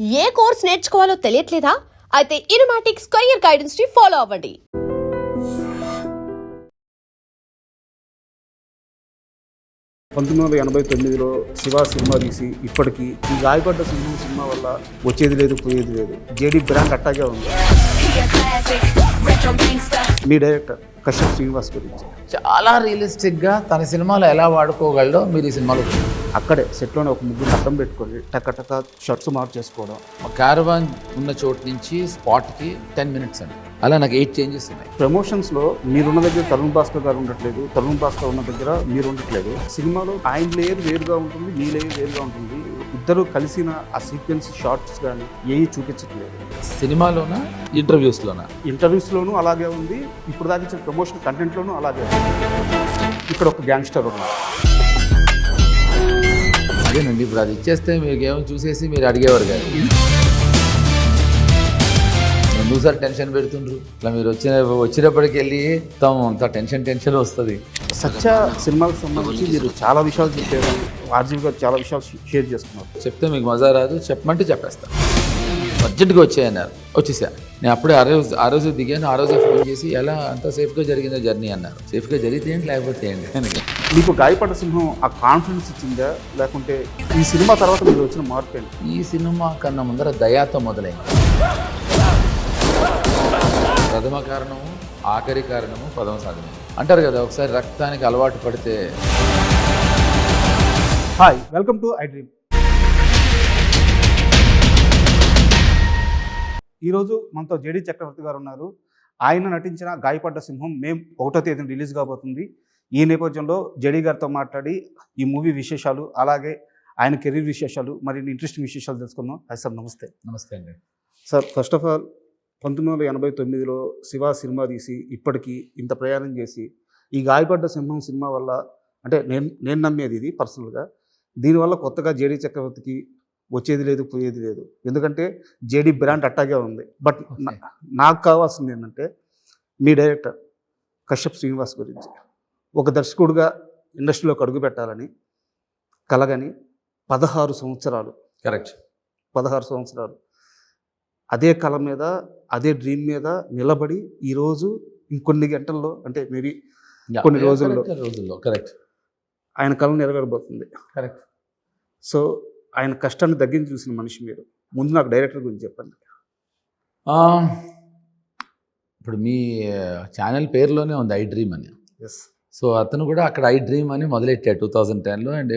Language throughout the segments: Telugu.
ఏ కోర్స్ నేర్చుకోవాలో తెలియట్లేదా? అయితే ఇనుమాటిక్స్ కెరియర్ గైడెన్స్ ని ఫాలో అవ్వండి. పంతొమ్మిది 1989లో శివ సినిమా తీసి ఇప్పటికీ ఈ గాయపడ్డ సినిమా వల్ల వచ్చేది లేదు పోయేది లేదు. జేడీ బ్రాండ్ అట్టాగే ఉంది. మీ డైరెక్టర్ కశ్యప్ శ్రీనివాస్ గురించి చాలా రియలిస్టిక్గా తన సినిమాలో ఎలా వాడుకోగలడో మీరు ఈ సినిమాలో అక్కడే సెట్లోనే ఒక ముగ్గురు అడ్డం పెట్టుకొని టక్క షర్ట్స్ మార్చేసుకోవడం. క్యారవాన్ ఉన్న చోటు నుంచి స్పాట్కి 10 minutes అండి. అలా నాకు 8 changes ఉన్నాయి. ప్రమోషన్స్లో మీరున్న దగ్గర తరుణ్ భాస్కర్ గారు ఉండట్లేదు, తరుణ్ భాస్కర్ ఉన్న దగ్గర మీరు ఉండట్లేదు. సినిమాలో ఆయన లేయర్ వేరుగా ఉంటుంది, మీ లేయర్ వేరుగా ఉంటుంది. ఇద్దరు కలిసిన ఆ సీక్వెన్స్ షార్ట్స్ కానీ ఏవి చూపించట్లేదు. సినిమాలోనా ఇంటర్వ్యూస్లోనూ అలాగే ఉంది. ఇప్పుడు దాకా ఇచ్చిన ప్రమోషన్ కంటెంట్లోనూ అలాగే ఉంది. ఇక్కడ ఒక గ్యాంగ్స్టర్ ఉన్నారు. అదేనండి, ఇప్పుడు అది ఇచ్చేస్తే మీకు ఏమో చూసేసి మీరు అడిగేవారు కాదు. ఎందుకుసారి టెన్షన్ పెడుతుండ్రు ఇట్లా మీరు వచ్చినప్పటికి వెళ్ళి అంత టెన్షన్ వస్తుంది. సత్య సినిమాకి సంబంధించి మీరు చాలా విషయాలు చెప్పారు. ఆర్జీవి గారు చాలా విషయాలు షేర్ చేసుకున్నారు. చెప్తే మీకు మజా రాదు, చెప్పమంటే చెప్పేస్తాను. అర్జెంట్గా వచ్చాయన్నారు, వచ్చేసా. నేను అప్పుడే ఆ రోజు దిగాను. ఆ రోజే ఫోన్ చేసి ఎలా అంత సేఫ్గా జరిగిందో జర్నీ అన్నారు. సేఫ్గా జరిగితే ఏంటి, లేకపోతే ఏంటి. మీకు గాయపడ్డ సింహం ఆ కాన్ఫిడెన్స్ ఇచ్చిందా, లేకుంటే ఈ సినిమా తర్వాత మీరు వచ్చిన మార్పు ఏంటి? ఈ సినిమా కన్నా ముందర దయాతో మొదలైంది. ప్రథమ కారణము, ఆఖరి కారణము పదవ సాధన అంటారు కదా. ఒకసారి రక్తానికి అలవాటు పడితే. Hi, welcome to I dream. ఈరోజు మనతో జేడీ చక్రవర్తి గారు ఉన్నారు. ఆయన నటించిన గాయపడ్డ సింహం మే 1వ తేదీన రిలీజ్ కాబోతుంది. ఈ నేపథ్యంలో జేడీ గారితో మాట్లాడి ఈ మూవీ విశేషాలు, అలాగే ఆయన కెరీర్ విశేషాలు, మరిన్ని ఇంట్రెస్టింగ్ విశేషాలు తెలుసుకుందాం. హాయ్ సార్, నమస్తే. నమస్తే అండి. సార్, ఫస్ట్ ఆఫ్ ఆల్ 1989లో శివ సినిమా తీసి ఇప్పటికీ ఇంత ప్రయాణం చేసి ఈ గాయపడ్డ సింహం సినిమా వల్ల, అంటే నేను నమ్మేది ఇది పర్సనల్గా, దీనివల్ల కొత్తగా జేడీ చక్రవర్తికి వచ్చేది లేదు పోయేది లేదు. ఎందుకంటే జేడీ బ్రాండ్ అట్టాగే ఉంది. బట్ నాకు కావాల్సింది ఏంటంటే మీ డైరెక్టర్ కశ్యప్ శ్రీనివాస్ గురించి. ఒక దర్శకుడుగా ఇండస్ట్రీలోకి అడుగు పెట్టాలని కలగని 16 సంవత్సరాలు, కరెక్ట్, 16 సంవత్సరాలు అదే కళ మీద, అదే డ్రీమ్ మీద నిలబడి ఈరోజు ఇంకొన్ని గంటల్లో, అంటే మేబీ కొన్ని రోజుల్లో కరెక్ట్ ఆయన కళ నెరవేరబోతుంది. కరెక్ట్. సో ఆయన కష్టాన్ని తగ్గించి చూసిన మనిషి మీరు. ముందు నాకు డైరెక్టర్ గురించి చెప్పండి. ఇప్పుడు మీ ఛానల్ పేరులోనే ఉంది ఐ డ్రీమ్ అని. ఎస్. సో అతను కూడా అక్కడ ఐ డ్రీమ్ అని మొదలెట్టాడు 2010లో. అండ్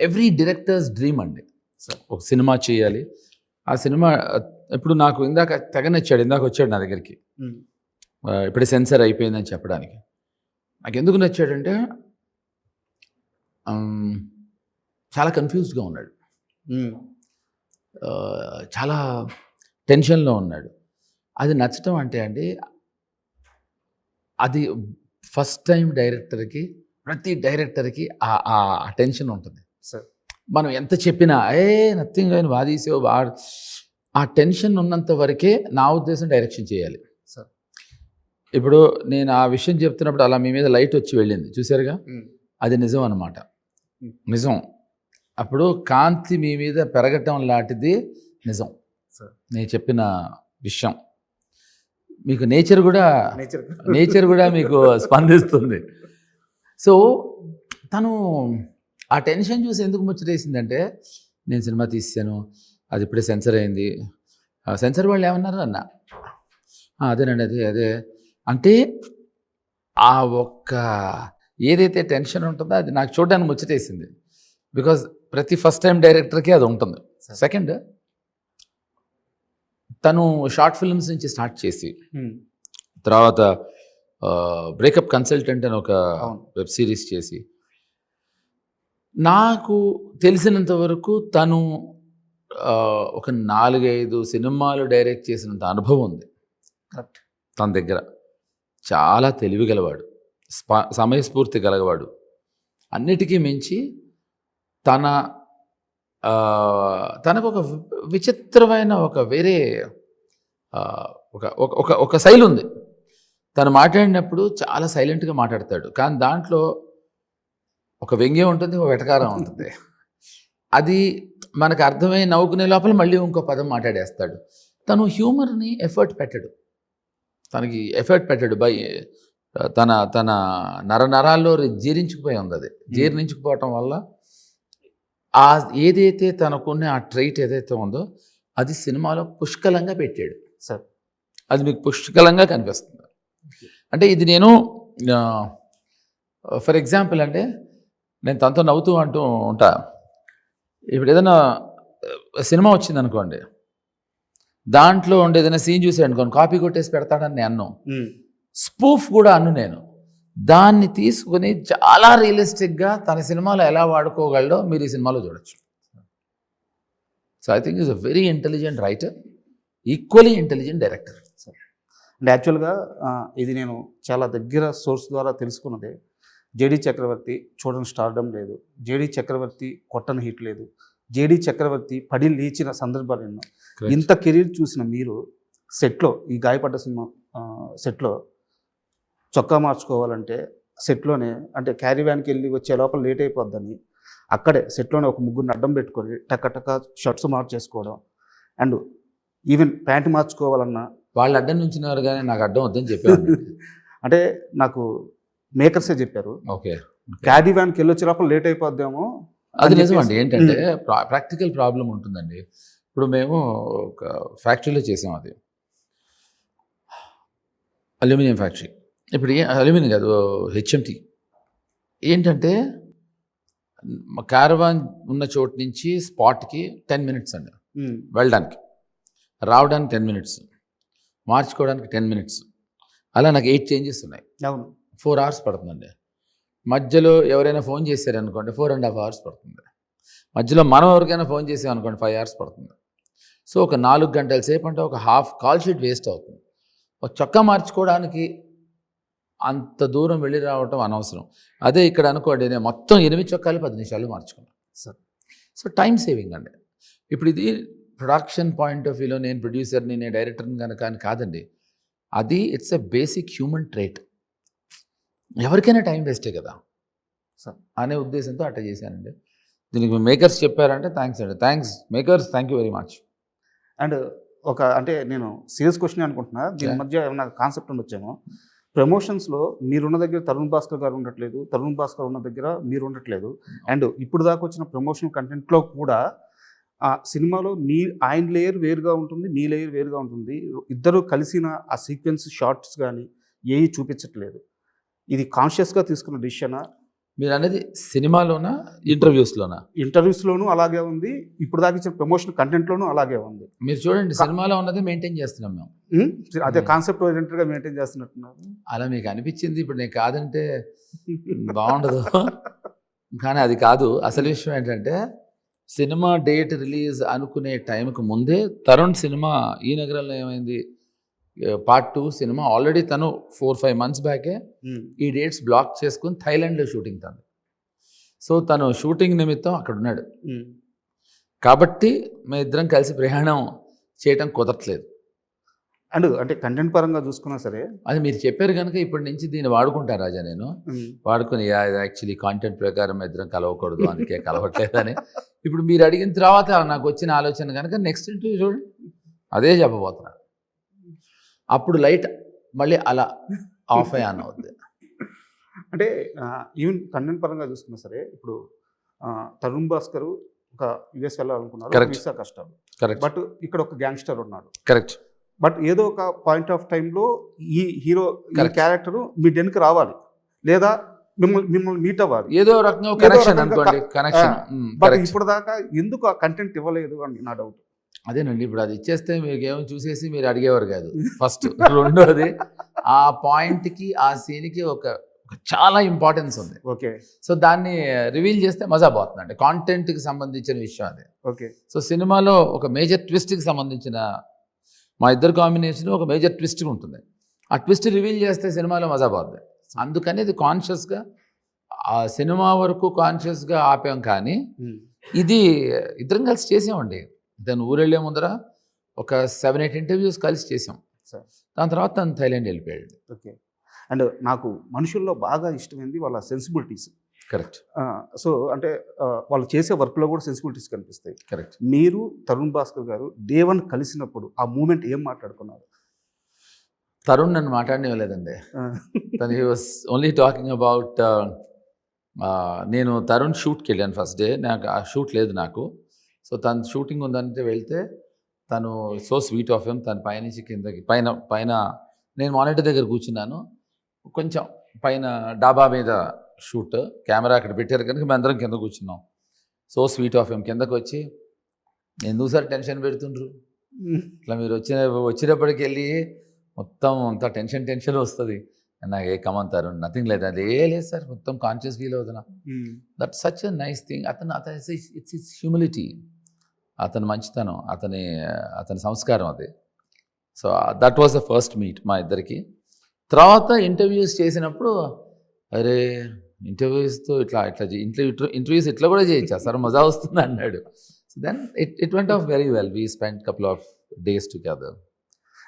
ఎవ్రీ డైరెక్టర్స్ డ్రీమ్ అండి, ఒక సినిమా చేయాలి. ఆ సినిమా ఇప్పుడు నాకు ఇందాక తెగ నచ్చాడు. ఇందాక వచ్చాడు నా దగ్గరికి, ఇప్పుడే సెన్సర్ అయిపోయిందని చెప్పడానికి. నాకు ఎందుకు నచ్చాడంటే చాలా కన్ఫ్యూజ్డ్గా ఉన్నాడు, చాలా టెన్షన్లో ఉన్నాడు. అది నచ్చటం అంటే అండి, అది ఫస్ట్ టైం డైరెక్టర్కి, ప్రతి డైరెక్టర్కి ఆ టెన్షన్ ఉంటుంది. సార్, మనం ఎంత చెప్పినా నథింగ్ అని వాదీసే ఆ టెన్షన్ ఉన్నంత వరకే నా ఉద్దేశం డైరెక్షన్ చేయాలి. సార్, ఇప్పుడు నేను ఆ విషయం చెప్తున్నప్పుడు అలా మీ మీద లైట్ వచ్చి వెళ్ళింది చూసారుగా, అది నిజం అన్నమాట. నిజం. అప్పుడు కాంతి మీ మీద పెరగటం లాంటిది నిజం. నేను చెప్పిన విషయం మీకు నేచర్ కూడా మీకు స్పందిస్తుంది. సో తను ఆ టెన్షన్ చూసి ఎందుకు ముచ్చటేసిందంటే, నేను సినిమా తీసాను, అది ఇప్పుడే సెన్సర్ అయింది. సెన్సర్ వాళ్ళు ఏమన్నారు అన్న, అదేనండి అదే అంటే ఆ ఒక్క ఏదైతే టెన్షన్ ఉంటుందో అది నాకు చూడడానికి ముచ్చటేసింది. బికాజ్ ప్రతి ఫస్ట్ టైం డైరెక్టర్కి అది ఉంటుంది. సెకండ్, తను షార్ట్ ఫిల్మ్స్ నుంచి స్టార్ట్ చేసి తర్వాత బ్రేకప్ కన్సల్టెంట్ అని ఒక వెబ్ సిరీస్ చేసి, నాకు తెలిసినంత వరకు తను ఒక 4-5 సినిమాలు డైరెక్ట్ చేసినంత అనుభవం ఉంది. కరెక్ట్. తన దగ్గర చాలా తెలివి గలవాడు, సమయస్ఫూర్తి గలవాడు. అన్నిటికీ మించి తనకు ఒక విచిత్రమైన ఒక వేరే ఒక శైలి ఉంది. తను మాట్లాడినప్పుడు చాలా సైలెంట్గా మాట్లాడతాడు, కానీ దాంట్లో ఒక వ్యంగ్యం ఉంటుంది, ఒక వెటకారం ఉంటుంది. అది మనకు అర్థమై నవ్వుకునే లోపల మళ్ళీ ఇంకో పదం మాట్లాడేస్తాడు. తను హ్యూమర్ని ఎఫర్ట్ పెట్టడు, తనకి ఎఫర్ట్ పెట్టాడు. తన తన నరాల్లో జీర్ణించుకుపోయి ఉంది. అది జీర్ణించుకుపోవటం వల్ల ఆ ఏదైతే తనకున్న ఆ ట్రైట్ ఏదైతే ఉందో అది సినిమాలో పుష్కలంగా పెట్టాడు సార్. అది మీకు పుష్కలంగా కనిపిస్తుంది. అంటే ఇది నేను ఫర్ ఎగ్జాంపుల్ అంటే నేను తనతో నవ్వుతూ అంటూ ఉంటా. ఇప్పుడు ఏదైనా సినిమా వచ్చింది అనుకోండి, దాంట్లో ఉండే ఏదైనా సీన్ చూసాడు అనుకోండి, కాపీ కొట్టేసి పెడతాడని నేను అన్ను, స్పూఫ్ కూడా అన్ను. నేను దాన్ని తీసుకుని చాలా రియలిస్టిక్గా తన సినిమాలో ఎలా వాడుకోగలడో మీరు ఈ సినిమాలో చూడొచ్చు. So I think is a very intelligent writer, equally intelligent director. అంటే యాక్చువల్గా ఇది నేను చాలా దగ్గర సోర్స్ ద్వారా తెలుసుకున్నదే. జేడి చక్రవర్తి చూడని స్టార్డమ్ లేదు, జేడి చక్రవర్తి కొట్టని హిట్ లేదు, జేడి చక్రవర్తి పడి లేచిన సందర్భాలు ఎన్నో. ఇంత కెరీర్ చూసిన మీరు సెట్లో, ఈ గాయపడ్డ సినిమా సెట్లో చొక్కా మార్చుకోవాలంటే సెట్లోనే, అంటే క్యారీ వ్యాన్కి వెళ్ళి వచ్చే లోపల లేట్ అయిపోద్దని అక్కడే సెట్లోనే ఒక ముగ్గురిని అడ్డం పెట్టుకొని టక్క షర్ట్స్ మార్చేసుకోవడం, అండ్ ఈవెన్ ప్యాంట్ మార్చుకోవాలన్నా వాళ్ళు అడ్డం నుంచినారు కానీ నాకు అడ్డం వద్దని చెప్పాను. అంటే నాకు మేకర్సే చెప్పారు, ఓకే క్యారీ వ్యాన్కి వెళ్ళి వచ్చే లోపల లేట్ అయిపోద్దాము. అది నిజమండి. ఏంటంటే ప్రాక్టికల్ ప్రాబ్లం ఉంటుందండి. ఇప్పుడు మేము ఒక ఫ్యాక్టరీలో చేసాం, అది అల్యూమినియం ఫ్యాక్టరీ. ఇప్పుడు అల్యూమినియం కాదు, హెచ్ఎంటి. ఏంటంటే క్యారవాన్ ఉన్న చోటు నుంచి స్పాట్కి 10 minutes అండి వెళ్ళడానికి, రావడానికి 10 minutes, మార్చుకోవడానికి 10 minutes. అలా నాకు 8 changes ఉన్నాయి. అవును, 4 hours పడుతుందండి. మధ్యలో ఎవరైనా ఫోన్ చేశారనుకోండి 4.5 hours పడుతుంది. మధ్యలో మనం ఎవరికైనా ఫోన్ చేసామనుకోండి 5 hours పడుతుంది. సో ఒక 4 గంటల సేపు అంటే ఒక హాఫ్ కాల్ షీట్ వేస్ట్ అవుతుంది. ఒక చొక్కా మార్చుకోవడానికి అంత దూరం వెళ్ళి రావటం అనవసరం. అదే ఇక్కడ అనుకోండి, నేను మొత్తం 8 చొక్కాలు 10 నిమిషాలు మార్చుకున్నాను సార్. సో టైం సేవింగ్ అండి. ఇప్పుడు ఇది ప్రొడక్షన్ పాయింట్ ఆఫ్ వ్యూలో నేను ప్రొడ్యూసర్ని, నేను డైరెక్టర్ని కనుక అని కాదండి. అది it's a basic human trait. ఎవరికైనా టైం వేస్టే కదా సార్ అనే ఉద్దేశంతో అట్లా చేశానండి. దీనికి మేకర్స్ చెప్పారంటే థ్యాంక్స్ అండి. Thanks makers, thank you very much. And అంటే నేను సీరియస్ క్వశ్చన్ అనుకుంటున్నా, దీని మధ్య ఏమైనా కాన్సెప్ట్ ఉండొచ్చేమో. ప్రమోషన్స్లో మీరున్న దగ్గర తరుణ్ భాస్కర్ గారు ఉండట్లేదు, తరుణ్ భాస్కర్ ఉన్న దగ్గర మీరు ఉండట్లేదు. అండ్ ఇప్పుడు దాకా వచ్చిన ప్రమోషన్ కంటెంట్లో కూడా ఆ సినిమాలో ఆయన లేయర్ వేరుగా ఉంటుంది, మీ లేయర్ వేరుగా ఉంటుంది. ఇద్దరు కలిసిన ఆ సీక్వెన్స్ షార్ట్స్ కానీ ఏవి చూపించట్లేదు. ఇది కాన్షియస్గా తీసుకున్న డిసిషనా? మీరు అనేది సినిమాలోనా ఇంటర్వ్యూస్లోనా? ఇంటర్వ్యూస్లోనూ అలాగే ఉంది, ఇప్పుడు దాకా ఇచ్చిన ప్రమోషన్ కంటెంట్లోనూ అలాగే ఉంది. మీరు చూడండి, సినిమాలో ఉన్నది మెయింటైన్ చేస్తున్నాం మేము. అదే కాన్సెప్ట్ ఓరియంటెడ్గా మెయింటైన్ చేస్తున్నట్టున్నారు. అలా మీకు అనిపించింది, ఇప్పుడు నేను కాదంటే బాగుండదు. కానీ అది కాదు. అసలు విషయం ఏంటంటే సినిమా డేట్ రిలీజ్ అనుకునే టైంకి ముందే తరుణ్ సినిమా ఈ నగరంలో ఏమైంది, Part 2 సినిమా ఆల్రెడీ తను 4-5 months బ్యాకే ఈ డేట్స్ బ్లాక్ చేసుకుని థైలాండ్లో షూటింగ్ తను. సో తను షూటింగ్ నిమిత్తం అక్కడ ఉన్నాడు. కాబట్టి మేము ఇద్దరం కలిసి ప్రయాణం చేయటం కుదరట్లేదు. అండ్ అంటే కంటెంట్ పరంగా చూసుకున్నా సరే అది మీరు చెప్పారు కనుక ఇప్పటి నుంచి దీన్ని వాడుకుంటా రాజా. నేను వాడుకుని యాక్చువల్లీ కాంటెంట్ ప్రకారం ఇద్దరం కలవకూడదు, అందుకే కలవట్లేదని. ఇప్పుడు మీరు అడిగిన తర్వాత నాకు వచ్చిన ఆలోచన కనుక నెక్స్ట్ ఇంటర్వ్యూ చూడండి అదే చెప్పబోతున్నా. అప్పుడు లైట్ మళ్ళీ అలా ఆఫ్ అయ్యి ఆన్ అవుద్ది. అంటే ఈవెన్ కంటెంట్ పరంగా చూసుకున్నా సరే, ఇప్పుడు తరుణ్ భాస్కర్ ఒక యుఎస్ వెళ్ళాలనుకున్నారు, వీసా కష్టాలు. కరెక్ట్. బట్ ఇక్కడ ఒక గ్యాంగ్స్టర్ ఉన్నాడు. కరెక్ట్. బట్ ఏదో ఒక పాయింట్ ఆఫ్ టైంలో ఈ హీరో ఈ క్యారెక్టర్ మీ డెన్కి రావాలి, లేదా మిమ్మల్ని మీట్ అవ్వాలి, ఏదో రకంగా కనెక్షన్ అనుకోండి, కనెక్షన్. బట్ ఇప్పుడు దాకా ఎందుకు ఆ కంటెంట్ ఇవ్వలేదు అని నా డౌట్. అదేనండి, ఇప్పుడు అది ఇచ్చేస్తే మీకు ఏమో చూసేసి మీరు అడిగేవారు కాదు ఫస్ట్. రెండోది ఆ పాయింట్కి ఆ సీన్కి ఒక చాలా ఇంపార్టెన్స్ ఉంది. ఓకే. సో దాన్ని రివీల్ చేస్తే మజా పోతుంది. అంటే కాంటెంట్కి సంబంధించిన విషయం అది. ఓకే. సో సినిమాలో ఒక మేజర్ ట్విస్ట్కి సంబంధించిన మా ఇద్దరు కాంబినేషన్ ఒక మేజర్ ట్విస్ట్ ఉంటుంది. ఆ ట్విస్ట్ రివీల్ చేస్తే సినిమాలో మజా పోతుంది. అందుకని ఇది కాన్షియస్గా ఆ సినిమా వరకు కాన్షియస్గా ఆపాం. కానీ ఇది ఇద్దరం కలిసి చేసామండి. దాన్ని ఊరెళ్ళే ముందర ఒక 7-8 interviews కలిసి చేసాం. దాని తర్వాత తను థైలాండ్ వెళ్ళిపోయాడు. ఓకే. అండ్ నాకు మనుషుల్లో బాగా ఇష్టమైంది వాళ్ళ సెన్సిబిలిటీస్. కరెక్ట్. సో అంటే వాళ్ళు చేసే వర్క్లో కూడా సెన్సిబిలిటీస్ కనిపిస్తాయి. కరెక్ట్. మీరు తరుణ్ భాస్కర్ గారు డే 1 కలిసినప్పుడు ఆ మూమెంట్ ఏం మాట్లాడుకున్నారు? తరుణ్ నన్ను మాట్లాడనివ్వలేదండి. తను he was only talking about నేను తరుణ్ షూట్కి వెళ్ళాను ఫస్ట్ డే. నాకు ఆ షూట్ లేదు నాకు. సో తను షూటింగ్ ఉందంటే వెళ్తే తను సో స్వీట్ ఆఫ్ హిమ్. తను పైనుంచి కిందకి పైన నేను మానిటర్ దగ్గర కూర్చున్నాను. కొంచెం పైన డాబా మీద షూట్, కెమెరా అక్కడ పెట్టారు కనుక మేము అందరం కింద కూర్చున్నాం. So sweet of him. కిందకు వచ్చి ఎందుకు సార్ టెన్షన్ పెడుతుండ్రు, ఇట్లా మీరు వచ్చినప్పటికి వెళ్ళి మొత్తం అంతా టెన్షన్ వస్తుంది. నాకు ఏ కమంతారు నథింగ్ లేదు, అది లేదు సార్, మొత్తం కాన్షియస్ ఫీల్ అవుతున్నా. That such a nice thing. అతను ఇట్స్ హ్యూమిలిటీ, అతని మంచితనం, అతని సంస్కారం అది. So that was the first meet మా ఇద్దరికి. తర్వాత ఇంటర్వ్యూస్ చేసినప్పుడు అరే ఇంటర్వ్యూస్తో ఇట్లా ఇంటర్వ్యూస్ ఇట్లా కూడా చేయొచ్చా సార్, మజా వస్తుంది అన్నాడు. So then it went off very well. We spend couple of days together.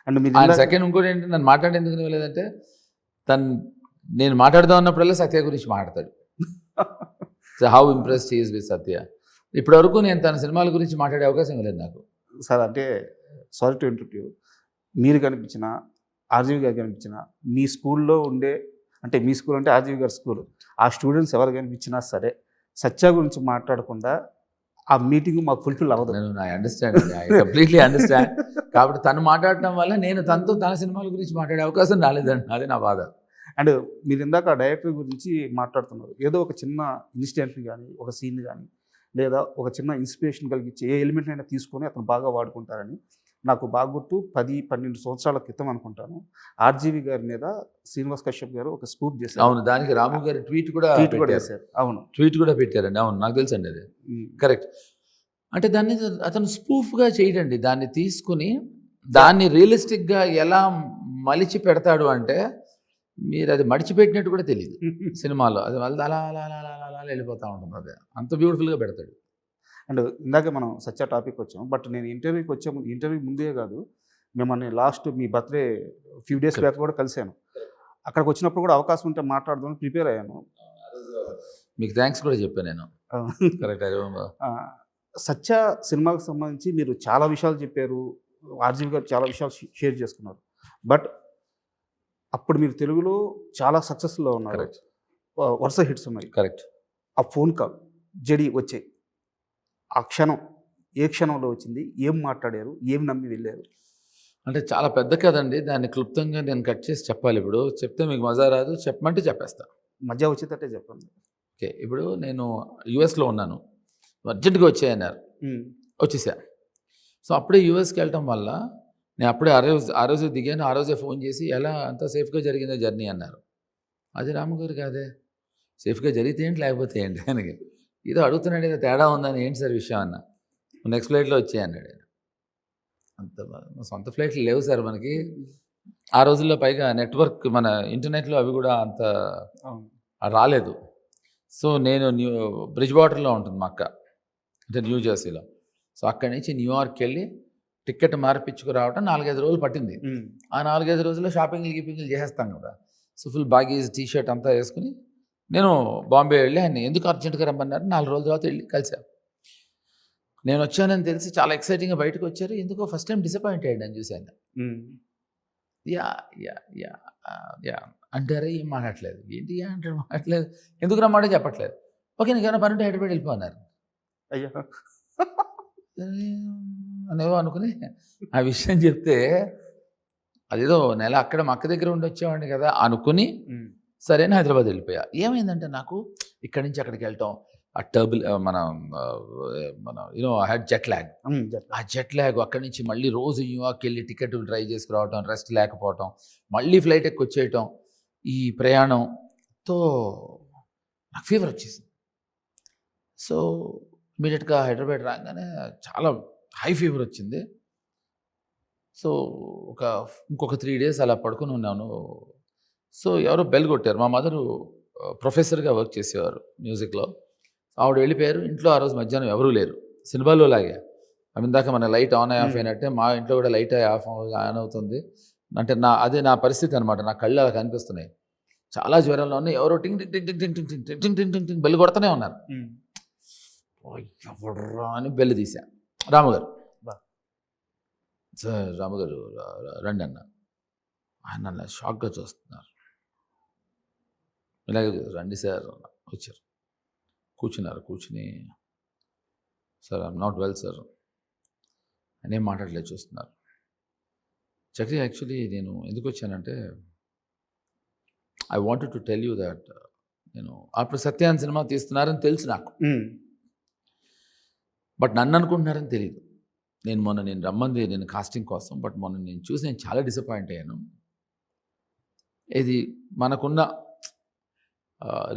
And second ఇంకోటి ఏంటి, నన్ను మాట్లాడేందుకు లేదంటే నేను మాట్లాడదాం అన్నప్పుడల్లా సత్య గురించి మాట్లాడతాడు. So how impressed he is with Satya. ఇప్పటి వరకు నేను తన సినిమాల గురించి మాట్లాడే అవకాశం లేదు నాకు. సార్ అంటే సారీ టు ఇంటర్వ్యూ, మీరు కనిపించిన ఆర్జీవి గారు కనిపించిన మీ స్కూల్లో ఉండే, అంటే మీ స్కూల్ అంటే ఆర్జీవి గారి స్కూల్, ఆ స్టూడెంట్స్ ఎవరు కనిపించినా సరే సత్య గురించి మాట్లాడకుండా ఆ మీటింగ్ మాకు ఫుల్ఫిల్ అవ్వదు. I understand, I completely understand. కాబట్టి తను మాట్లాడటం వల్ల నేను తనతో తన సినిమాల గురించి మాట్లాడే అవకాశం రాలేదండి, అది నా బాధ. అండ్ మీరు ఇందాక ఆ డైరెక్టర్ గురించి మాట్లాడుతున్నారు. ఏదో ఒక చిన్న ఇన్సిడెంట్ని కానీ, ఒక సీన్ కానీ, లేదా ఒక చిన్న ఇన్స్పిరేషన్ కలిగించి ఏ ఎలిమెంట్ అయినా తీసుకొని అతను బాగా వాడుకుంటారని నాకు బాగా గుర్తు. 10-12 సంవత్సరాల క్రితం అనుకుంటాను, ఆర్జీవి గారి మీద శ్రీనివాస్ కశ్యప్ గారు ఒక స్కూప్ చేశారు. అవును, దానికి రాము గారు ట్వీట్ కూడా చేశారు. అవును, ట్వీట్ కూడా పెట్టారండి. అవును, నాకు తెలుసు అండి అది. కరెక్ట్. అంటే దాన్ని అతను స్పూఫ్గా చేయడండి, దాన్ని తీసుకుని దాన్ని రియలిస్టిక్గా ఎలా మలిచి పెడతాడు అంటే మీరు అది మడిచిపెట్టినట్టు కూడా తెలియదు సినిమాలో. అది అలా అలా అలా అలా అలా వెళ్ళిపోతూ ఉంటుంది, అది అంత బ్యూటిఫుల్గా పెడతాడు. అండ్ ఇందాక మనం సత్య టాపిక్ వచ్చాం, బట్ నేను ఇంటర్వ్యూ ముందే కాదు, మిమ్మల్ని లాస్ట్ మీ బర్త్డే ఫ్యూ డేస్ బ్యాక్ కూడా కలిశాను. అక్కడికి వచ్చినప్పుడు కూడా అవకాశం ఉంటే మాట్లాడదామని ప్రిపేర్ అయ్యాను. మీకు థ్యాంక్స్ కూడా చెప్పాను నేను. కరెక్ట్. సత్య సినిమాకి సంబంధించి మీరు చాలా విషయాలు చెప్పారు, ఆర్జీవి గారు చాలా విషయాలు షేర్ చేసుకున్నారు. బట్ అప్పుడు మీరు తెలుగులో చాలా సక్సెస్ఫుల్గా ఉన్నారు, వరుస హిట్స్ ఉన్నాయి. కరెక్ట్. ఆ ఫోన్ కాల్ జడి వచ్చాయి, ఆ క్షణం ఏ క్షణంలో వచ్చింది, ఏం మాట్లాడారు, ఏం నమ్మి వెళ్ళారు? అంటే చాలా పెద్ద కదండి, దాన్ని క్లుప్తంగా నేను కట్ చేసి చెప్పాలి. ఇప్పుడు చెప్తే మీకు మజా రాదు, చెప్పమంటే చెప్పేస్తా. మధ్య వచ్చేటట్టే చెప్పండి. ఓకే, ఇప్పుడు నేను యూఎస్లో ఉన్నాను, అర్జెంటుగా వచ్చాయన్నారు, వచ్చేసా. సో అప్పుడే యూఎస్కి వెళ్ళటం వల్ల నేను అప్పుడే ఆ రోజు దిగాను. ఆ రోజే ఫోన్ చేసి ఎలా అంత సేఫ్గా జరిగిందో జర్నీ అన్నారు. అది రాముగారు కాదే, సేఫ్గా జరిగితే ఏంటి లేకపోతే ఏంటి ఆయనకి ఏదో అడుగుతున్నాడు, ఏదో తేడా ఉందని. ఏంటి సార్ విషయం అన్న, నెక్స్ట్ ఫ్లైట్లో వచ్చాయి అన్నాడు ఆయన. అంత సొంత ఫ్లైట్లు లేవు సార్ మనకి ఆ రోజుల్లో, పైగా నెట్వర్క్ మన ఇంటర్నెట్లో అవి కూడా అంత రాలేదు. సో నేను బ్రిడ్జ్ వాటర్లో ఉంటుంది మా అక్క, అంటే న్యూ జెర్సీలో. సో అక్కడి నుంచి న్యూయార్క్కి వెళ్ళి టికెట్ మార్పించుకురావటం 4-5 రోజులు పట్టింది. ఆ 4-5 రోజుల్లో షాపింగ్లు చేసేస్తాం కదా. సో ఫుల్ బాగేజ్ టీషర్ట్ అంతా వేసుకుని నేను బాంబే వెళ్ళి ఆయన ఎందుకు అర్జెంటుగా రమ్మన్నారు, 4 రోజుల తర్వాత వెళ్ళి కలిసాను. నేను వచ్చానని తెలిసి చాలా ఎక్సైటింగ్గా బయటకు వచ్చారు. ఎందుకో ఫస్ట్ టైం డిసప్పాయింట్ అయ్యాను చూశాను. యా యా యా యా అంటారే, ఏం మాట్లాడలేదు. ఏంటి అంటారు, మాట్లాడలేదు, ఎందుకు రమ్మంటే చెప్పట్లేదు. ఓకే నీకేమైనా పని ఉంటే హైదరాబాద్ వెళ్ళిపోన్నారు. అయ్యా అనేవో అనుకుని ఆ విషయం చెప్తే అదేదో నెల అక్కడ మా అక్క దగ్గర ఉండి వచ్చేవాడిని కదా అనుకుని సరే అని హైదరాబాద్ వెళ్ళిపోయా. ఏమైందంటే నాకు ఇక్కడి నుంచి అక్కడికి వెళ్ళటం, ఆ మన ఐ హ్యాడ్ జెట్ ల్యాగ్. ఆ జెట్ ల్యాగ్ అక్కడి నుంచి మళ్ళీ రోజు న్యూయార్క్ వెళ్ళి టికెట్ ట్రై చేసుకురావటం, రెస్ట్ లేకపోవటం, మళ్ళీ ఫ్లైట్ ఎక్కి వచ్చేయటం, ఈ ప్రయాణంతో నాకు ఫీవర్ వచ్చేసింది. సో ఇమీడియట్గా హైదరాబాద్ రాగానే చాలా హై ఫీవర్ వచ్చింది. సో ఇంకొక 3 days అలా పడుకుని ఉన్నాను. సో ఎవరో బెల్ కొట్టారు. మా మదరు ప్రొఫెసర్గా వర్క్ చేసేవారు మ్యూజిక్లో, ఆవిడ వెళ్ళిపోయారు. ఇంట్లో ఆ రోజు మధ్యాహ్నం ఎవరూ లేరు. సినిమాలో లాగే ఇందాక మన లైట్ ఆన్ ఆఫ్ అయినట్టే మా ఇంట్లో కూడా లైట్ ఆన్ అవుతుంది. అంటే అదే నా పరిస్థితి అనమాట. నా కళ్ళు అలా కనిపిస్తున్నాయి. చాలా జ్వరంలో ఉన్నాయి, ఎవరో టింగ్ టింగ్ టింగ్ టింగ్ టింగ్ టింగ్ టింగ్ టింగ్ టింగ్ టింగ్ టింగ్ బెల్లు కొడుతూనే ఉన్నారు. ఎవడరా అని బెల్లు తీసా. రాముగారు, సార్ రాముగారు రండి అన్న. ఆయన అలా షాక్గా చూస్తున్నారు. ఇలాగే రండి సార్ అన్న. వచ్చారు, కూర్చున్నారు. కూర్చుని sir I'm not well sir అని ఏం మాట్లాడలేదు, చూస్తున్నారు. చక్రి, యాక్చువల్లీ నేను ఎందుకు వచ్చానంటే I wanted to tell you that నేను అప్పుడు సత్యాన్ సినిమా తీస్తున్నారని తెలుసు నాకు, బట్ నన్ను అనుకుంటున్నారని తెలియదు. నేను రమ్మంది నేను కాస్టింగ్ కోసం, బట్ మొన్న నేను చూసి నేను చాలా డిసప్పాయింట్ అయ్యాను. ఇది మనకున్న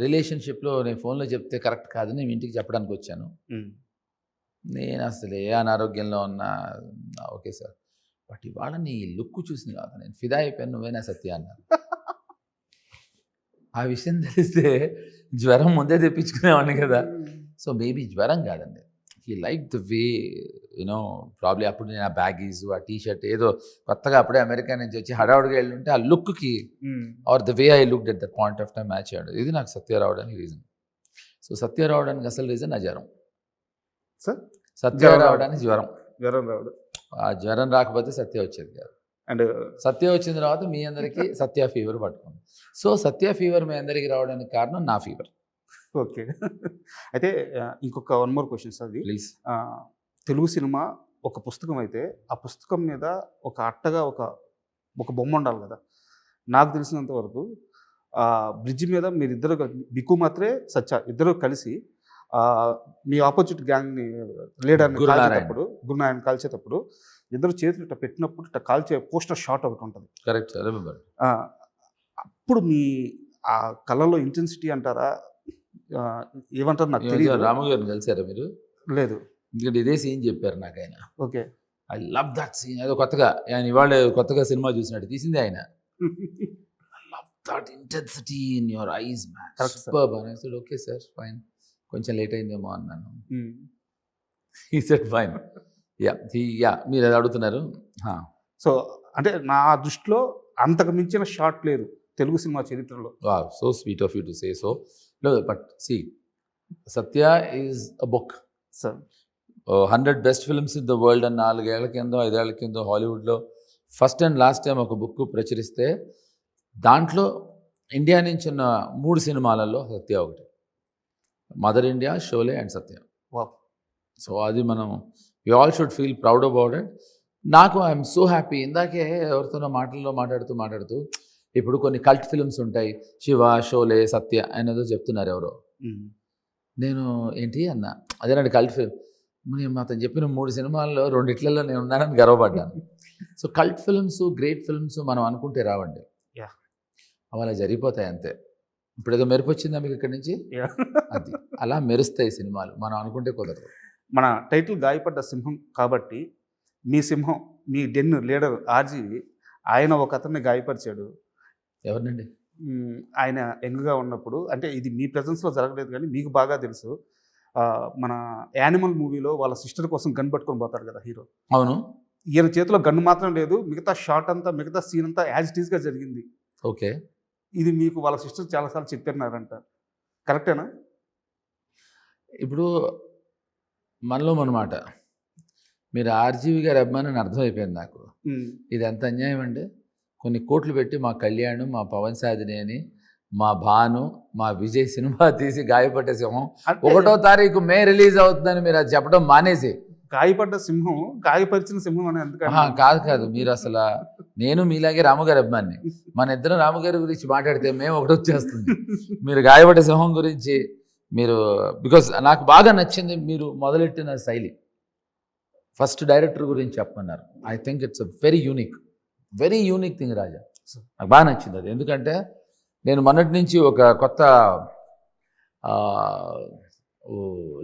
రిలేషన్షిప్లో నేను ఫోన్లో చెప్తే కరెక్ట్ కాదని నేను ఇంటికి చెప్పడానికి వచ్చాను. నేను అసలు ఏ అనారోగ్యంలో ఉన్నా ఓకే సార్, బట్ ఇవాళ నీ లుక్ చూసింది కాదు, నేను ఫిదా అయిపోయాను, నువ్వేనా సత్య అన్నారు. ఆ విషయం తెలిస్తే జ్వరం ముందే తెప్పించుకునేవాడిని కదా. సో మేబీ జ్వరం కాదండి, he like the way you know probably అప్పుడు నేను ఆ బ్యాగీస్ ఆ టీషర్ట్ ఏదో కొత్తగా అప్పుడే అమెరికా నుంచి వచ్చి హడావుడిగా వెళ్ళుంటే ఆ లుక్కి or the way I looked at that point of time match అయ్యాడు. ఇది నాకు సత్య రావడానికి రీజన్. సో సత్య రావడానికి అసలు రీజన్ ఆ జ్వరం. సార్ సత్య రావడానికి జ్వరం రావడం, ఆ జ్వరం రాకపోతే సత్య వచ్చేది కాదు. అండ్ సత్య వచ్చిన తర్వాత మీ అందరికీ సత్య ఫీవర్ పట్టుకుంది. సో సత్య ఫీవర్ మీ అందరికీ రావడానికి కారణం నా ఫీవర్. ఓకే. అయితే ఇంకొక వన్ మోర్ క్వశ్చన్స్. అది ప్లీజ్. తెలుగు సినిమా ఒక పుస్తకం అయితే ఆ పుస్తకం మీద ఒక అట్టగా ఒక బొమ్మ ఉండాలి కదా. నాకు తెలిసినంత వరకు బ్రిడ్జ్ మీద మీరిద్దరు బిక్కు మాత్రే సత్య ఇద్దరు కలిసి మీ ఆపోజిట్ గ్యాంగ్ని లీడర్ని కాల్చేటప్పుడు, గురునారాయణ కాల్చేటప్పుడు ఇద్దరు చేతులు ఇట్లా పెట్టినప్పుడు ఇట్లా కాల్చే పోస్టర్ షాట్ ఒకటి ఉంటుంది. Correct, remember. అప్పుడు మీ ఆ కళలో ఇంటెన్సిటీ అంటారా, ఏమంటారు నాకు తెలియదు. రాము గారిని కలిసారా మీరు? లేదు. ఎందుకంటే ఇదే సీన్ చెప్పారు నాకు ఆయన. Okay. I love that scene. ఏదో కొత్తగా ఆయన ఇవాళ కొత్తగా సినిమా చూసినట్టు తీసింది ఆయన. I love that intensity in your eyes man, superb అని. I said okay sir fine, కొంచెం లేట్ అయిందేమో అన్నాను. He said fine. యా మీరు అది అడుగుతున్నారు. సో అంటే నా దృష్టిలో అంతకు మించిన షాట్ లేదు తెలుగు సినిమా చరిత్రలో. So sweet of you to say so. No, but see, Satya is a book. Sir. 100 best films in the world and 4 ఏళ్ల కింద 5 ఏళ్ల కింద హాలీవుడ్లో ఫస్ట్ అండ్ లాస్ట్ టైం ఒక బుక్ ప్రచురిస్తే దాంట్లో ఇండియా నుంచి ఉన్న 3 సినిమాలలో సత్య ఒకటి. Mother India, Sholay and Satya. So అది మనం we all should feel proud about it. నాకు ఐఎమ్ సో హ్యాపీ. ఇందాకే ఎవరితోనో మాట్లాడుతూ ఇప్పుడు కొన్ని కల్ట్ ఫిల్మ్స్ ఉంటాయి, శివ, షోలే, సత్య అనేదో చెప్తున్నారు ఎవరో. నేను ఏంటి అన్న, అదేనండి కల్ట్ ఫిల్మ్. నేను అతను చెప్పిన 3 సినిమాల్లో 2 నేను ఉన్నానని గర్వపడ్డాను. So cult films, great films మనం అనుకుంటే రావండి, అలా జరిగిపోతాయి అంతే. ఇప్పుడు ఏదో మెరుపు వచ్చిందా మీకు ఇక్కడి నుంచి, అది అలా మెరుస్తాయి సినిమాలు, మనం అనుకుంటే కుదరదు. మన టైటిల్ గాయపడ్డ సింహం కాబట్టి మీ సింహం, మీ డెన్ లీడర్ ఆర్జీవి, ఆయన ఒక అతన్ని గాయపరిచాడు. ఎవరినండి? ఆయన యంగ్గా ఉన్నప్పుడు, అంటే ఇది మీ ప్రెజెన్స్లో జరగలేదు కానీ మీకు బాగా తెలుసు. మన యానిమల్ మూవీలో వాళ్ళ సిస్టర్ కోసం గన్ పట్టుకొని పోతారు కదా హీరో. అవును. ఈయన చేతిలో గన్ మాత్రం లేదు, మిగతా షాట్ అంతా, మిగతా సీన్ అంతా యాజ్ ఇట్ ఈస్గా జరిగింది. ఓకే. ఇది మీకు వాళ్ళ సిస్టర్ చాలాసార్లు చెప్పినారంట, కరెక్టేనా? ఇప్పుడు మనలో మనమాట, మీరు ఆర్జీవి గారి అభిమాని అర్థమైపోయింది నాకు. ఇది ఎంత అన్యాయం అండి. కొన్ని కోట్లు పెట్టి మా కళ్యాణ్, మా పవన్ సాధిని అని, మా భాను, మా విజయ్ సినిమా తీసి గాయపడ్డ సింహం 1వ తారీఖు మే రిలీజ్ అవుతుందని మీరు అది చెప్పడం మానేసి గాయపడ్డ సింహం, గాయపరిచిన సింహం అని ఎందుకు? కాదు మీరు అసలు, నేను మీలాగే రాముగారి అభిమాని, మన ఇద్దరం రాముగారి గురించి మాట్లాడితే మేము ఒకటి వచ్చేస్తుంది. మీరు గాయపడ్డ సింహం గురించి మీరు, బికాజ్ నాకు బాగా నచ్చింది మీరు మొదలెట్టిన శైలి. ఫస్ట్ డైరెక్టర్ గురించి చెప్పమన్నారు. I think it's a very unique thing Raja. నాకు బాగా నచ్చింది అది. ఎందుకంటే నేను మొన్నటి నుంచి ఒక కొత్త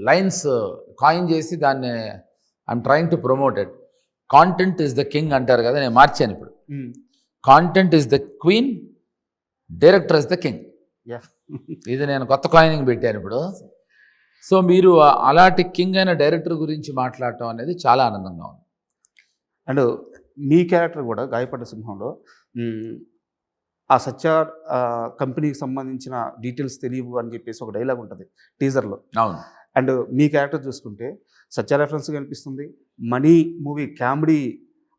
లైన్స్ కాయిన్ చేసి దాన్ని I'm trying to promote it. Content is the king అంటారు కదా, నేను మార్చాను ఇప్పుడు. Content is the queen, director is the king. ఇది నేను కొత్త కాయినింగ్ పెట్టాను ఇప్పుడు. సో మీరు అలాంటి కింగ్ అయిన డైరెక్టర్ గురించి మాట్లాడటం అనేది చాలా ఆనందంగా ఉంది. అండ్ మీ క్యారెక్టర్ కూడా గాయపడ్డ సింహంలో ఆ సత్య కంపెనీకి సంబంధించిన డీటెయిల్స్ తెలియవు అని చెప్పేసి ఒక డైలాగ్ ఉంటుంది టీజర్లో. అవును. అండ్ మీ క్యారెక్టర్ చూసుకుంటే సత్య రెఫరెన్స్ కనిపిస్తుంది, మనీ మూవీ కామెడీ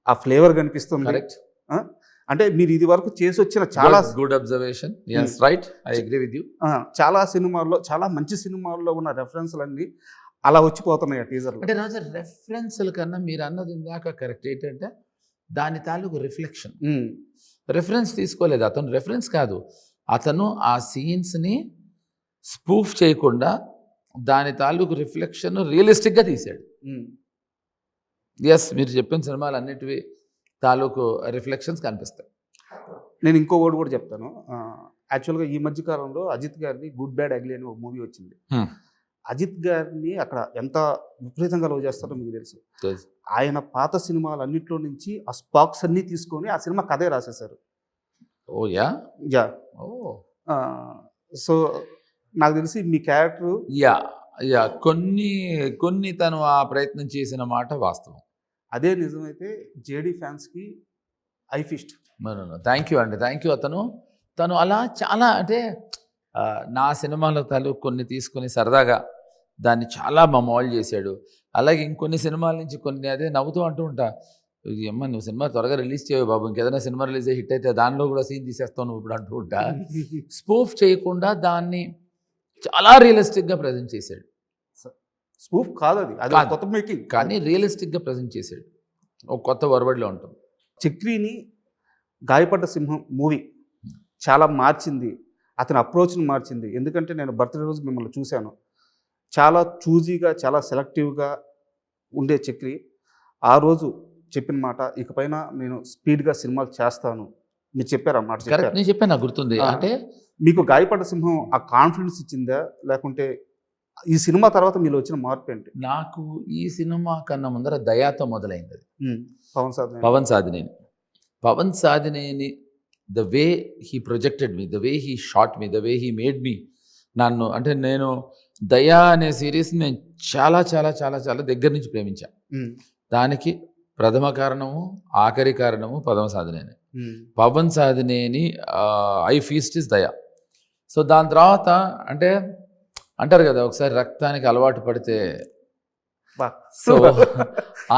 ఆ ఫ్లేవర్ కనిపిస్తుంది. కరెక్ట్. అంటే మీరు ఇది వరకు చేసి వచ్చిన చాలా good observation. yes right, I agree with you. చాలా సినిమాల్లో, చాలా మంచి సినిమాల్లో ఉన్న రెఫరెన్స్లన్నీ అలా వచ్చిపోతున్నాయి ఆ టీజర్లో. అంటే రాజా, రెఫరెన్స్ల కన్నా మీరు అన్నది ఇందాక కరెక్ట్. ఏంటంటే దాని తాలూకు రిఫ్లెక్షన్. రెఫరెన్స్ తీసుకోలేదు అతను, రెఫరెన్స్ కాదు, అతను ఆ సీన్స్ని స్పూఫ్ చేయకుండా దాని తాలూకు రిఫ్లెక్షన్ రియలిస్టిక్గా తీశాడు. ఎస్, మీరు చెప్పిన సినిమాలు అన్నిటివి తాలూకు రిఫ్లెక్షన్స్ కనిపిస్తాయి. నేను ఇంకో వర్డ్ కూడా చెప్తాను. యాక్చువల్గా ఈ మధ్య కాలంలో అజిత్ గారిది గుడ్ బ్యాడ్ అగ్లీ అని ఒక మూవీ వచ్చింది. అజిత్ గారిని అక్కడ ఎంత విపరీతంగా లవ్ చేస్తారో మీకు తెలుసు. ఆయన పాత సినిమాలన్నింటిలో నుంచి ఆ స్పాక్స్ అన్నీ తీసుకొని ఆ సినిమా కథే రాసేశారు. ఓ యా యా. ఓ సో నాకు తెలిసి మీ క్యారెక్టర్ యా యా కొన్ని తను ఆ ప్రయత్నం చేసిన మాట వాస్తవం. అదే నిజమైతే జేడీ ఫ్యాన్స్కి ఐ ఫిస్ట్. థ్యాంక్ యూ అండి, థ్యాంక్ యూ. తను అలా చాలా, అంటే నా సినిమాలో కొన్ని తీసుకొని సరదాగా దాన్ని చాలా మమోల్ చేశాడు. అలాగే ఇంకొన్ని సినిమాల నుంచి కొన్ని అదే నవ్వుతూ అంటూ ఉంటా, అమ్మ నువ్వు సినిమా త్వరగా రిలీజ్ చేయవు బాబు, ఇంకేదైనా సినిమా రిలీజ్ అయ్యి హిట్ అయితే దానిలో కూడా సీన్ తీసేస్తావు నువ్వు ఇప్పుడు అంటూ ఉంటా. స్పూఫ్ చేయకుండా దాన్ని చాలా రియలిస్టిక్గా ప్రజెంట్ చేశాడు. స్పూఫ్ కాదు అది, అది కొత్త మేకింగ్, కానీ రియలిస్టిక్గా ప్రజెంట్ చేశాడు. ఒక కొత్త వరవడిలో ఉంటుంది. చక్రిని గాయపడ్డ సింహం మూవీ చాలా మార్చింది, అతని అప్రోచ్ని మార్చింది. ఎందుకంటే నేను బర్త్డే రోజు మిమ్మల్ని చూశాను, చాలా చూజీగా, చాలా సెలెక్టివ్గా ఉండే చక్రి ఆ రోజు చెప్పిన మాట, ఇకపైన నేను స్పీడ్గా సినిమాలు చేస్తాను మీరు చెప్పారు అన్నమాట. నేను చెప్పాను, నాకు గుర్తుంది. అంటే మీకు గాయపడ్డ సింహం ఆ కాన్ఫిడెన్స్ ఇచ్చిందా, లేకుంటే ఈ సినిమా తర్వాత మీరు వచ్చిన మార్పు ఏంటి? నాకు ఈ సినిమా కన్నా ముందర దయాతో మొదలైంది. Pavan Sadhineni the way he projected me, the way he shot me, the way he made me. నన్ను అంటే నేను దయా అనే సిరీస్ని నేను చాలా చాలా చాలా చాలా దగ్గర నుంచి ప్రేమించాను. దానికి ప్రథమ కారణము, ఆఖరి కారణము Pavan Sadhineni. Pavan Sadhineni I feast is Daya. So దాని తర్వాత అంటే అంటారు కదా, ఒకసారి రక్తానికి అలవాటు పడితే, సో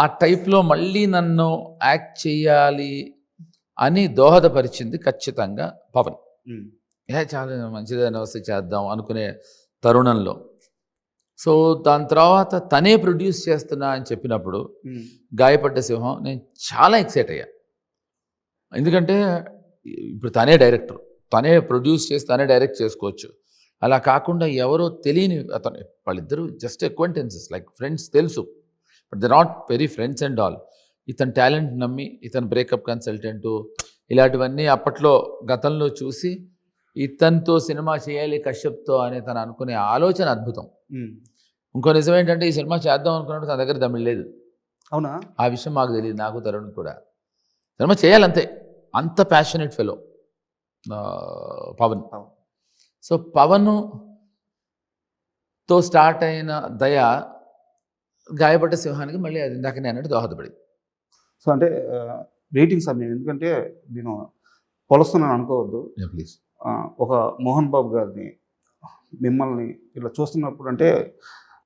ఆ టైప్లో మళ్ళీ నన్ను యాక్ట్ చేయాలి అని దోహదపరిచింది ఖచ్చితంగా పవన్. చాలా మంచిదైనా వస్తే చేద్దాం అనుకునే తరుణంలో. సో దాని తర్వాత తనే ప్రొడ్యూస్ చేస్తున్నా అని చెప్పినప్పుడు గాయపడ్డ సింహం నేను చాలా ఎక్సైట్ అయ్యా. ఎందుకంటే ఇప్పుడు తనే డైరెక్టర్, తనే ప్రొడ్యూస్ చేసి తనే డైరెక్ట్ చేసుకోవచ్చు. అలా కాకుండా ఎవరో తెలియని అతను, వాళ్ళిద్దరూ జస్ట్ అక్వైంటెన్సెస్ లైక్ ఫ్రెండ్స్ తెలుసు, but they not very friends and all. ఇతని టాలెంట్ నమ్మి ఇతను బ్రేకప్ కన్సల్టెంటు ఇలాంటివన్నీ అప్పట్లో గతంలో చూసి ఇతనితో సినిమా చేయాలి కశ్యప్తో అని తను అనుకునే ఆలోచన అద్భుతం. ఇంకో నిజం ఏంటంటే ఈ సినిమా చేద్దాం అనుకున్నప్పుడు తన దగ్గర దమ్మిడి లేదు. అవునా? ఆ విషయం మాకు తెలియదు, నాకు తరుణ్ కూడా. సినిమా చేయాలంతే, అంత ప్యాషనెట్ ఫెలో పవన్. సో పవన్తో స్టార్ట్ అయిన దయ గాయపడ్డ సింహానికి మళ్ళీ అది ఇందాక నేను అన్నట్టు దోహదపడింది. సో అంటే వెయిటింగ్ సమయం, ఎందుకంటే నేను కొలుస్తున్నాను అనుకోవద్దు ప్లీజ్. ఒక మోహన్ బాబు గారిని మిమ్మల్ని ఇలా చూస్తున్నప్పుడు అంటే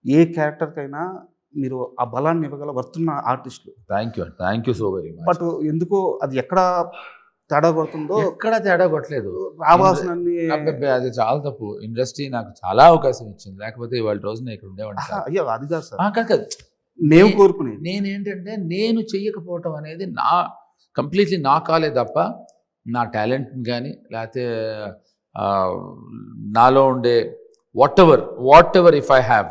ఏ క్యారెక్టర్కైనా మీరు ఆ బలాన్ని ఇవ్వగల వర్తున్న ఆర్టిస్టులు. Thank you so very much. But ఎందుకో అది ఎక్కడ తేడా కొడుతుందో, ఎక్కడ తేడా కొట్టలేదు, రావాల్సిన అది చాలా తప్పు. ఇండస్ట్రీ నాకు చాలా అవకాశం ఇచ్చింది, లేకపోతే ఇవాళ రోజున ఇక్కడ ఉండేవాడిని. అయ్యో అది కాదు సార్, కాదు నేను కోరుకునేది. నేనేంటంటే నేను చెయ్యకపోవటం అనేది కంప్లీట్లీ నా కాలే తప్ప నా టాలెంట్ని కానీ లేకపోతే నాలో ఉండే what ever if I have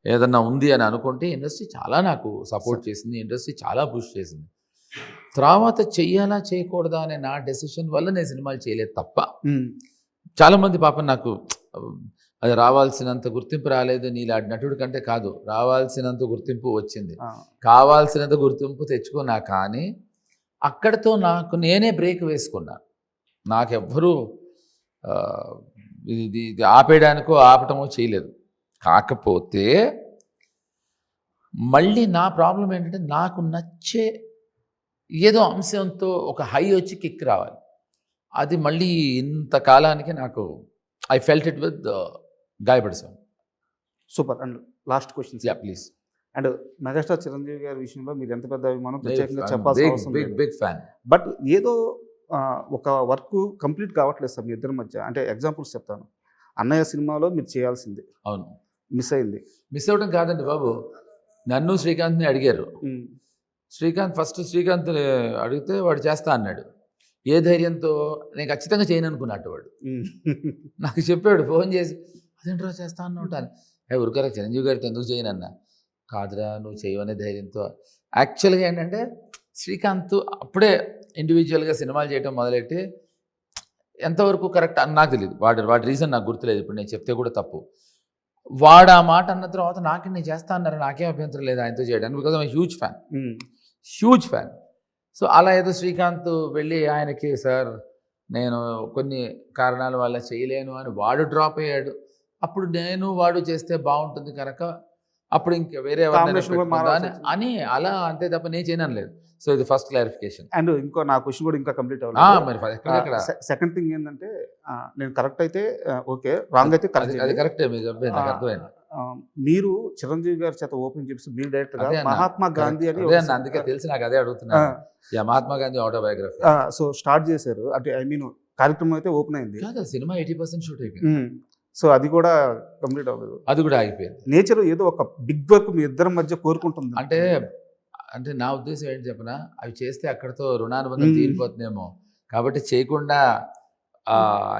ఏదన్నా ఉంది అని అనుకుంటే ఇండస్ట్రీ చాలా నాకు సపోర్ట్ చేసింది, ఇండస్ట్రీ చాలా పుష్ చేసింది. తర్వాత చెయ్యాలా చేయకూడదా అనే నా డెసిషన్ వల్ల నేను సినిమాలు చేయలేదు తప్ప, చాలామంది పాపం నాకు అది రావాల్సినంత గుర్తింపు రాలేదు, నీలాంటి నటుడి కంటే కాదు, రావాల్సినంత గుర్తింపు వచ్చింది, కావాల్సినంత గుర్తింపు తెచ్చుకున్నా. కానీ అక్కడితో నాకు నేనే బ్రేక్ వేసుకున్నా. నాకెవ్వరూ ఇది ఆపేయడానికో ఆపటమో చేయలేదు. కాకపోతే మళ్ళీ నా ప్రాబ్లం ఏంటంటే నాకు నచ్చే ఏదో అంశంతో ఒక హై వచ్చి కిక్ రావాలి. అది మళ్ళీ ఇంత కాలానికి నాకు ఐ ఫెల్ట్ ఇట్ విత్ గాయపడి sir. Super. And last question yeah please. And megastar Chiranjeevi గారి విషయంలో మీరు ఎంత పెద్ద అభిమానం ప్రత్యేకంగా చెప్పాల్సిన అవసరం లేదు. Big fan. బట్ ఏదో ఒక వర్క్ కంప్లీట్ కావట్లేదు సార్ మీ ఇద్దరి మధ్య. అంటే ఎగ్జాంపుల్స్ చెప్తాను. అన్నయ్య సినిమాలో మీరు చేయాల్సింది అవును, మిస్ అయింది. మిస్ అవ్వడం కాదండి బాబు, నన్ను శ్రీకాంత్ని అడిగారు. శ్రీకాంత్ అడిగితే వాడు చేస్తా అన్నాడు. ఏ ధైర్యంతో? నేను ఖచ్చితంగా చేయను అనుకున్నట్టు వాడు నాకు చెప్పాడు ఫోన్ చేసి, అదేంట్రా చేస్తా అన్నట్టు. ఊరికరా చిరంజీవి గారితో ఎందుకు చేయను అన్న. కాదురా నువ్వు చేయవనే ధైర్యంతో. యాక్చువల్గా ఏంటంటే శ్రీకాంత్ అప్పుడే ఇండివిజువల్గా సినిమాలు చేయడం మొదలెట్టి ఎంతవరకు కరెక్ట్ అని నాకు తెలియదు. వాడి రీజన్ నాకు గుర్తులేదు, ఇప్పుడు నేను చెప్తే కూడా తప్పు. వాడు ఆ మాట అన్న తర్వాత నాకు నేను చేస్తా అన్నారు, నాకేం అభ్యంతరం లేదు ఆయనతో చేయడానికి, because I huge fan. So అలా ఏదో శ్రీకాంత్ వెళ్ళి ఆయనకి, సార్ నేను కొన్ని కారణాల వల్ల చేయలేను అని వాడు డ్రాప్ అయ్యాడు. అప్పుడు నేను వాడు చేస్తే బాగుంటుంది కనుక అప్పుడు ఇంకా వేరే అని అలా, అంతే తప్ప నేను చేయను లేదు. సో ఇది ఫస్ట్ క్లారిఫికేషన్. అండ్ ఇంకో నా క్వశ్చన్ కూడా ఇంకా కంప్లీట్ అవ్వాలి. మరి సెకండ్ థింగ్ ఏంటంటే నేను కరెక్ట్ అయితే ఓకే, రాంగ్ అయితే అది కరెక్టే, మీకు నాకు అర్థమైంది. మీరు చిరంజీవి గారి చేత ఓపెన్ చేసి మీరు డైరెక్టర్ గా మహాత్మా గాంధీ అని, అందుకే తెలిసి నాకు అదే అడుగుతున్నా. Mahatma Gandhi autobiography so start చేశారు. అంటే ఐ మీన్ కార్యక్రమం అయితే ఓపెన్ అయింది, సినిమా 80% షూట్ అయిపోయింది. సో అది కూడా కంప్లీట్ అవ్వలేదు, అది కూడా ఆగిపోయింది. నేచర్ ఏదో ఒక బిగ్ వర్క్ మీ ఇద్దరి మధ్య కోరుకుంటుంది. అంటే నా ఉద్దేశం ఏంటి చెప్పనా, అవి చేస్తే అక్కడతో రుణానుబంధం తీరిపోతుందేమో, కాబట్టి చేయకుండా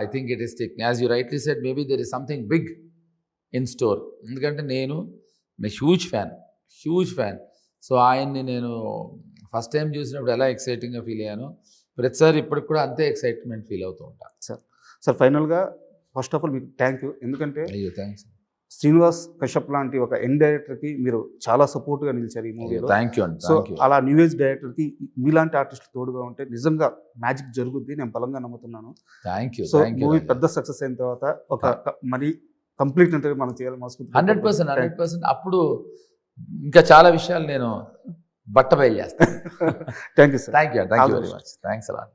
I think it is taking, as you rightly said, maybe there is something big in store. ఎందుకంటే నేను హ్యూజ్ ఫ్యాన్. సో ఆయన్ని నేను ఫస్ట్ టైం చూసినప్పుడు ఎలా ఎక్సైటింగ్గా ఫీల్ అయ్యాను, ప్రతిసారి ఇప్పటికి కూడా అంతే ఎక్సైట్మెంట్ ఫీల్ అవుతూ ఉంటాను. సార్ ఫైనల్గా ఫస్ట్ ఆఫ్ ఆల్ మీకు థ్యాంక్ యూ. ఎందుకంటే అయ్యో థ్యాంక్స్. శ్రీనివాస్ కశ్యప్ లాంటి ఒక యంగ్ డైరెక్టర్కి మీరు చాలా సపోర్ట్గా నిలిచారు ఈ మూవీలో. థ్యాంక్ యూ అండి. సో అలా న్యూ ఏజ్ డైరెక్టర్కి మీలాంటి ఆర్టిస్టులు తోడుగా ఉంటే నిజంగా మ్యాజిక్ జరుగుద్ది, నేను బలంగా నమ్ముతున్నాను. Thank you. సో మూవీ పెద్ద సక్సెస్ అయిన తర్వాత ఒక మరి కంప్లీట్ ఇంటర్వ్యూ మనం చేయాలి. 100%. అప్పుడు ఇంకా చాలా విషయాలు నేను బయలు చేస్తాను. Thank you sir. Thank you very much. Thanks a lot.